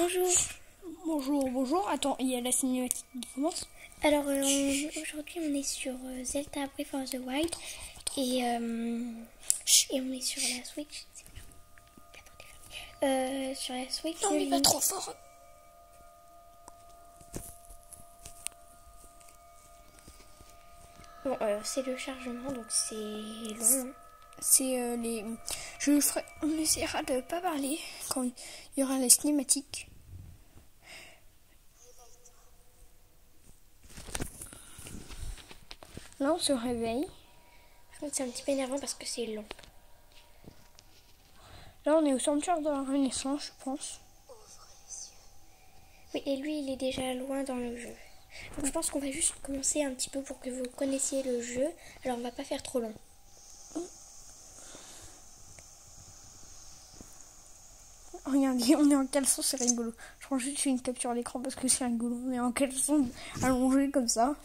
Bonjour. Bonjour. Attends, il y a la cinématique qui commence. Alors aujourd'hui on est sur Zelda Breath of the Wild et on est sur la Switch. Sur la Switch. Non mais pas trop fort. Bon, c'est le chargement donc c'est long. Hein. C'est on essaiera de pas parler quand il y aura la cinématique. Là on se réveille. Je pense que c'est un petit peu énervant parce que c'est long. Là on est au sanctuaire de la Renaissance, je pense. Oui, et lui il est déjà loin dans le jeu. Donc je pense qu'on va juste commencer un petit peu pour que vous connaissiez le jeu. Alors on va pas faire trop long. Regardez, on est en caleçon, c'est rigolo. Je prends juste une capture d'écran parce que c'est rigolo. On est en caleçon allongé comme ça.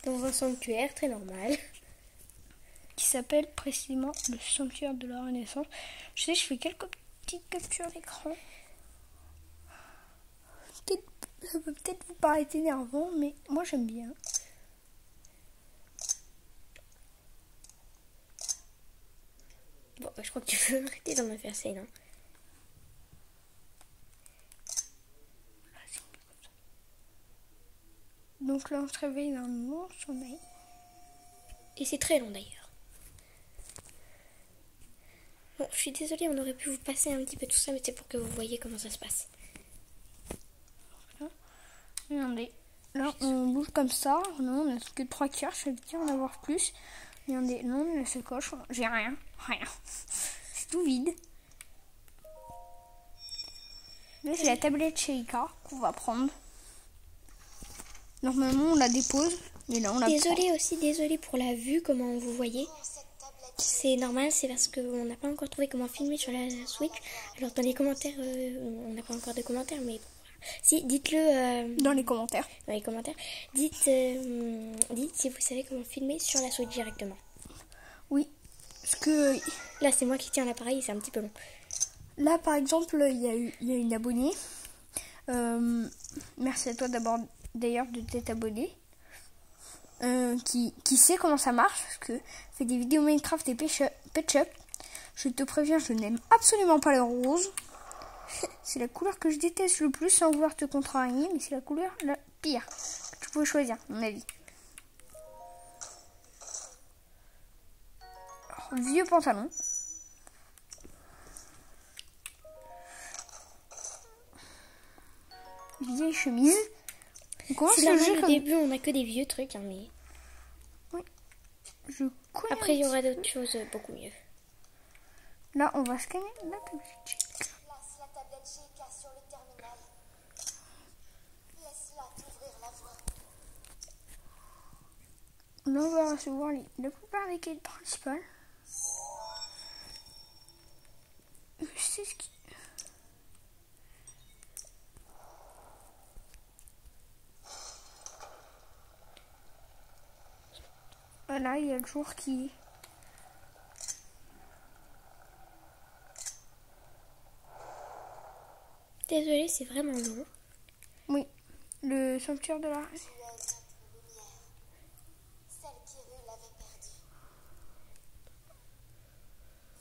Dans un sanctuaire très normal. Qui s'appelle précisément le sanctuaire de la Renaissance. Je sais, je fais quelques petites captures d'écran. Ça peut peut-être vous paraître énervant, mais moi j'aime bien. Bon, je crois que tu peux arrêter d'en faire ça, non? Donc là on se réveille d'un long sommeil. Et c'est très long d'ailleurs. Bon, je suis désolée, on aurait pu vous passer un petit peu tout ça, mais c'est pour que vous voyez comment ça se passe. Regardez, là on bouge comme ça. Non, on n'a que 3 cartes, je vais dire en avoir plus. Regardez, là on a la sacoche, j'ai rien. C'est tout vide. Là c'est la tablette Sheikah qu'on va prendre. Normalement on la dépose, mais là on la prend. Désolée pour la vue, comment vous voyez. C'est normal, c'est parce qu'on n'a pas encore trouvé comment filmer sur la Switch. Alors dans les commentaires, on n'a pas encore de commentaires, mais si, dites-le dans les commentaires. Dites si vous savez comment filmer sur la Switch directement. Oui, parce que là c'est moi qui tiens l'appareil, c'est un petit peu long. Là par exemple, il y a une abonnée. Merci à toi d'abord d'ailleurs de t'être abonné. Qui sait comment ça marche, parce que fait des vidéos Minecraft et Pet Shop. Je te préviens, je n'aime absolument pas le rose. C'est la couleur que je déteste le plus, sans vouloir te contrarier, mais c'est la couleur la pire que tu pouvais choisir, à mon avis. Alors, vieux pantalon. Vieille chemise. C'est normal, au début on n'a que des vieux trucs, hein, mais... Oui. Après il y aura d'autres choses beaucoup mieux. Là on va scanner la tablette. Place la tablette Sheikah sur le terminal. Laisse-la t'ouvrir la voie. Là on va recevoir la plupart des quêtes principales. C'est ce qui... Voilà, il y a le jour qui... Désolée, c'est vraiment long. Oui, le sanctuaire de la... Tu es notre lumière. Celle qu'Hyrule avait perdue.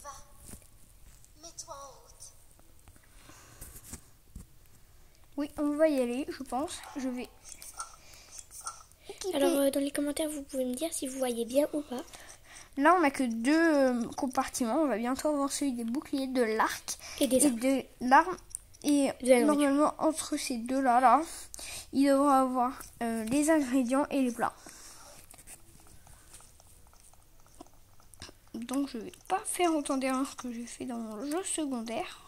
Va. Mets-toi en route. Oui, on va y aller, je pense. Je vais... Alors, dans les commentaires, vous pouvez me dire si vous voyez bien ou pas. Là, on n'a que 2 compartiments. On va bientôt avoir celui des boucliers, de l'arc et de l'arme. Et normalement, entre ces deux-là, il devra avoir les ingrédients et les plats. Donc, je vais pas faire autant d'erreurs que j'ai fait dans mon jeu secondaire.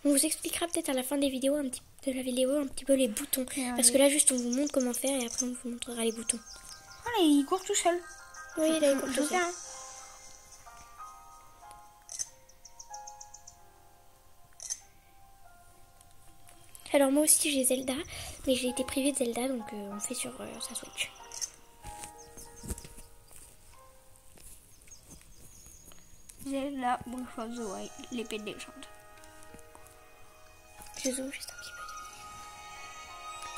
On vous expliquera peut-être à la fin des vidéos, un petit peu les boutons. Parce que là, juste, on vous montre comment faire et après, on vous montrera les boutons. Voilà, il court tout seul. Oui, là, il court tout seul. Alors moi aussi j'ai Zelda, mais j'ai été privée de Zelda, donc on fait sur sa Switch. Zelda Breath of the Wild, l'épée de légende. Je zoome juste un petit peu.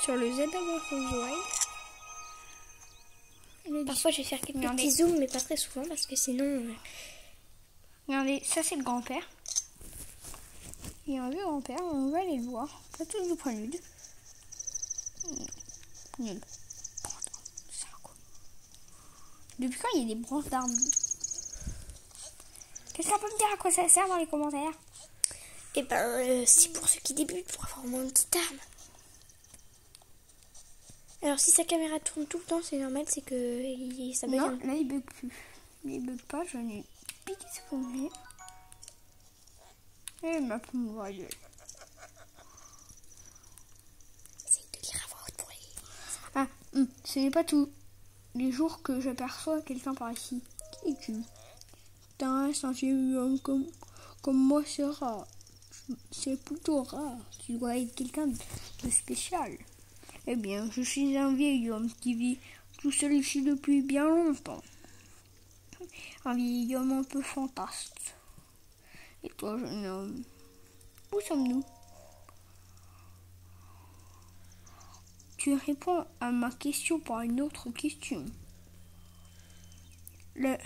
sur le Zelda Breath of the Wild. Parfois, je vais faire quelques Regardez. petits zooms, mais pas très souvent parce que sinon. Regardez, ça c'est le grand-père. Il y a un vieux grand-père, on va aller le voir. Plateau du prélude. Nul. Ça, quoi. Depuis quand il y a des branches d'arbres? Quelqu'un peut me dire à quoi ça sert dans les commentaires? Et ben, c'est pour ceux qui débutent, pour avoir au moins une petite arme. Alors, si sa caméra tourne tout le temps, c'est normal, c'est que ça bug. Non, là il bug plus. Il bug pas, j'en ai piqué ce pommier. Et ma pomme royale. Essaye de lire à voix haute pour les... Ah, ce n'est pas tout. Les jours que j'aperçois quelqu'un par ici. Qui es-tu? T'as un vieux homme comme moi, c'est rare. C'est plutôt rare. Tu dois être quelqu'un de spécial. Eh bien, je suis un vieil homme qui vit tout seul ici depuis bien longtemps. Un vieil homme un peu fantasque. Et toi, jeune homme, où sommes-nous? Tu réponds à ma question par une autre question. La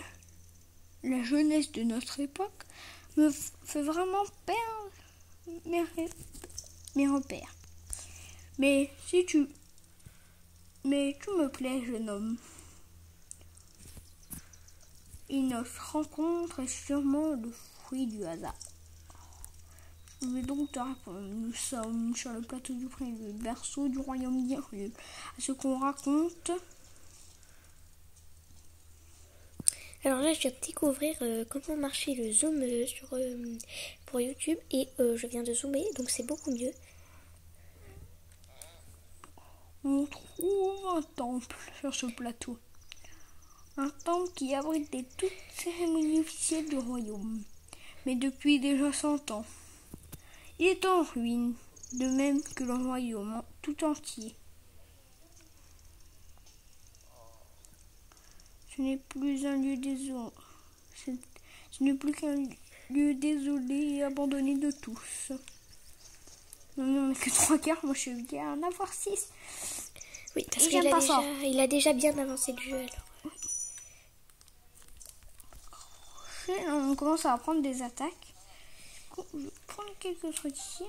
jeunesse de notre époque me fait vraiment perdre mes repères. Mais tu me plais, jeune homme. Et notre rencontre est sûrement le fruit du hasard. Je vais donc te répondre. Nous sommes sur le plateau du prélude, le berceau du royaume d'Hyrule. À ce qu'on raconte. Alors là, je viens de découvrir comment marchait le zoom pour YouTube et je viens de zoomer, donc c'est beaucoup mieux. On trouve un temple sur ce plateau. Un temple qui abrite toutes cérémonies officielles du royaume. Mais depuis déjà 100 ans. Il est en ruine, de même que le royaume tout entier. Ce n'est plus un lieu désolé. Ce n'est plus qu'un lieu désolé et abandonné de tous. Non, mais que 3 quarts, moi je suis bien à en avoir 6. Oui, parce Et qu'il j'aime pas ça. il a déjà bien avancé le jeu alors. On commence à apprendre des attaques. Je vais prendre quelques trucs ici.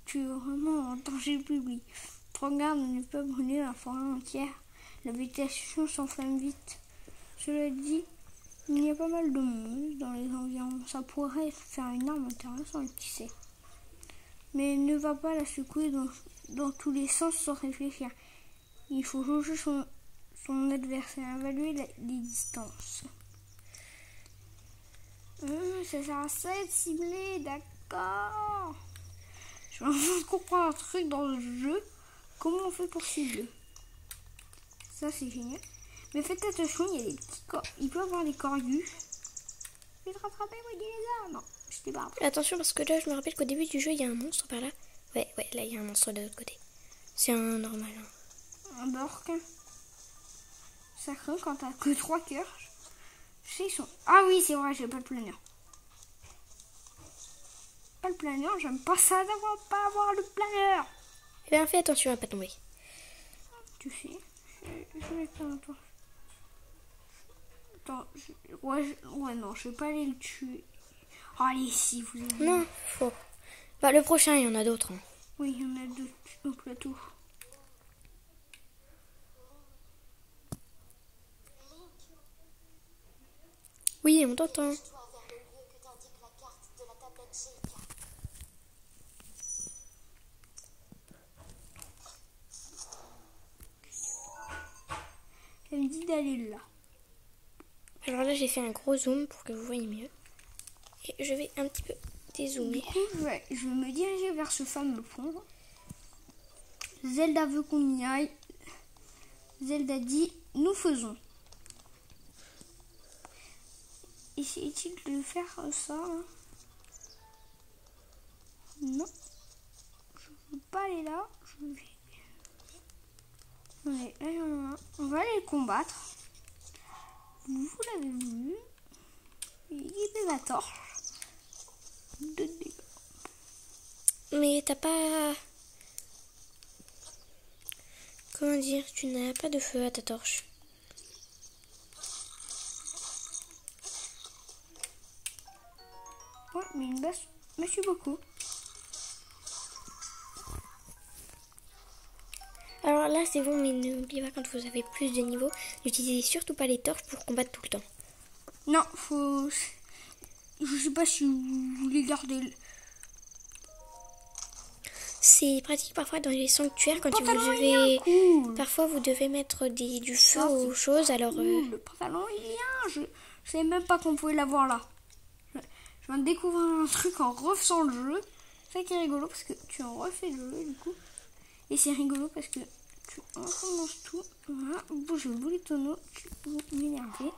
Tu es vraiment en danger public. Prends garde de ne pas brûler la forêt entière. La végétation s'enflamme vite. Cela dit, il y a pas mal de monde dans les environs. Ça pourrait faire une arme intéressante, qui sait. Mais ne va pas la secouer dans tous les sens sans réfléchir. Il faut jauger son adversaire, évaluer les distances. Ça sert à ça de cibler, d'accord. Je viens de comprendre un truc dans le jeu. Comment on fait pour cibler? Ça c'est génial. Mais faites attention, il y a des petits corps. Il peut y avoir des corgus. Je vais te rattraper, moi, les non, je t'ai pas. Attention parce que là, je me rappelle qu'au début du jeu, il y a un monstre par là. Ouais, là, il y a un monstre de l'autre côté. C'est un normal. Un bork. Ça craint quand t'as que 3 cœurs. Je sais, ils sont... Ah oui, c'est vrai, j'ai pas le planeur. Pas le planeur, j'aime pas ça d'avoir pas avoir le planeur. Eh bien, fais attention à pas tomber. Tu sais, je vais faire un tour. Attends, ouais, non, je vais pas aller le tuer. Oh, allez, si, vous avez... Non, faut. Bah, le prochain, il y en a d'autres. Hein. Oui, il y en a d'autres au plateau. Oui, on t'entend. Toi vers le lieu que t'indique la carte de la tablette Sheikah. Elle me dit d'aller là. Alors là, j'ai fait un gros zoom pour que vous voyez mieux. Et je vais un petit peu dézoomer. Du coup, je vais me diriger vers ce fameux pont. Zelda veut qu'on y aille. Zelda dit, nous faisons. Essaye-t-il de faire ça hein? Non. Je ne veux pas aller là. Je vais... Ouais, là, il y en a un. On va aller le combattre. Vous l'avez vu. guider la torche. De dégâts. Mais t'as pas... Comment dire? Tu n'as pas de feu à ta torche. Ouais, mais une basse. Merci beaucoup. Alors là, c'est bon, mais n'oubliez pas, quand vous avez plus de niveaux, n'utilisez surtout pas les torches pour combattre tout le temps. Non, faut... Je sais pas si vous voulez garder... C'est pratique parfois dans les sanctuaires quand vous pantalon, il est devez... bien cool. Parfois, vous devez mettre du feu Ah, aux choses, alors... Le pantalon, il est bien. Je savais même pas qu'on pouvait l'avoir là. Je viens de découvrir un truc en refaisant le jeu. C'est ça qui est rigolo parce que tu en refais le jeu du coup. Et c'est rigolo parce que tu recommences tout. Voilà, bouge les tonneaux, tu peux m'énerver.